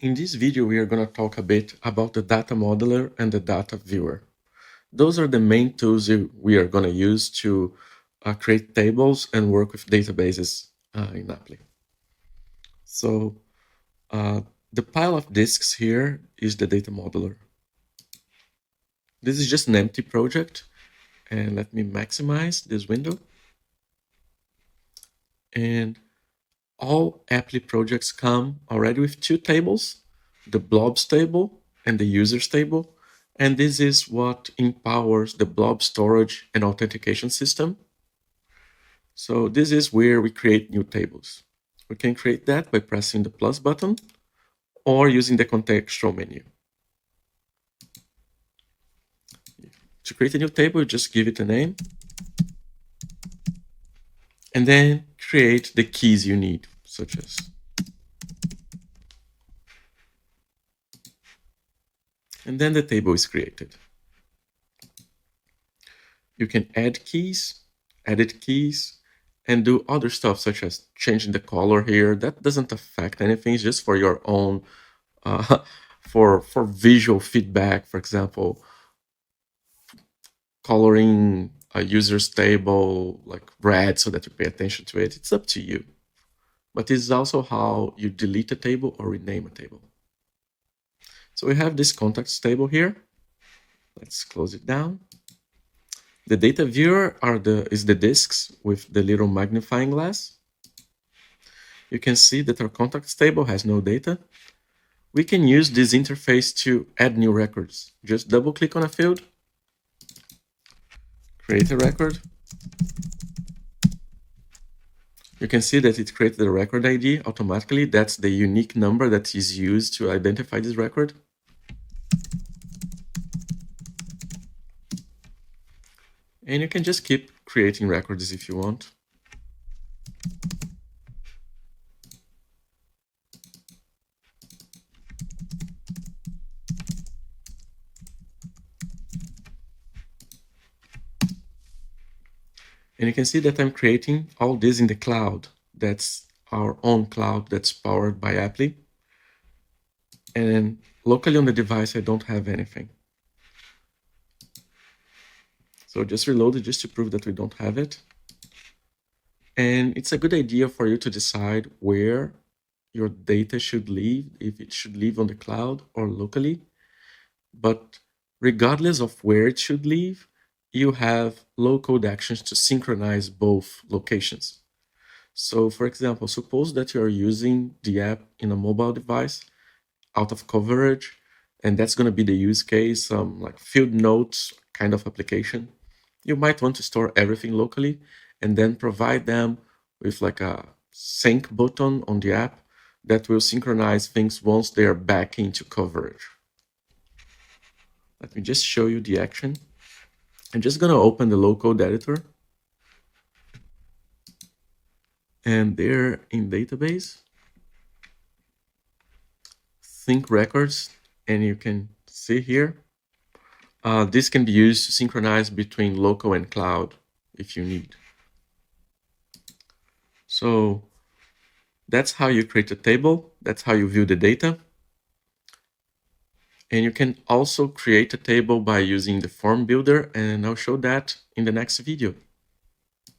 In this video, we are going to talk a bit about the data modeler and the data viewer. Those are the main tools we are going to use to create tables and work with databases in Apply. So the pile of disks here is the data modeler. This is just an empty project. And let me maximize this window. And all Apply projects come already with two tables, the blobs table and the users table. And this is what empowers the blob storage and authentication system. So this is where we create new tables. We can create that by pressing the plus button or using the contextual menu. To create a new table, you just give it a name and then create the keys you need, such as and then the table is created. You can add keys, edit keys, and do other stuff such as changing the color here. That doesn't affect anything, it's just for your own, for visual feedback, for example, coloring a user's table like red so that you pay attention to it. It's up to you. But this is also how you delete a table or rename a table. So we have this contacts table here. Let's close it down. The data viewer is the disks with the little magnifying glass. You can see that our contacts table has no data. We can use this interface to add new records. Just double click on a field, create a record. You can see that it created the record ID automatically. That's the unique number that is used to identify this record. And you can just keep creating records if you want. And you can see that I'm creating all this in the cloud. That's our own cloud that's powered by Apply. And locally on the device, I don't have anything. So just reload it just to prove that we don't have it. And it's a good idea for you to decide where your data should live, if it should live on the cloud or locally. But regardless of where it should live, you have low-code actions to synchronize both locations. So for example, suppose that you're using the app in a mobile device out of coverage, and that's going to be the use case, like field notes kind of application. You might want to store everything locally and then provide them with like a sync button on the app that will synchronize things once they are back into coverage. Let me just show you the action. I'm just going to open the low-code editor. And there in database, sync records, and you can see here, this can be used to synchronize between local and cloud if you need. So that's how you create a table. That's how you view the data. And you can also create a table by using the form builder, and I'll show that in the next video.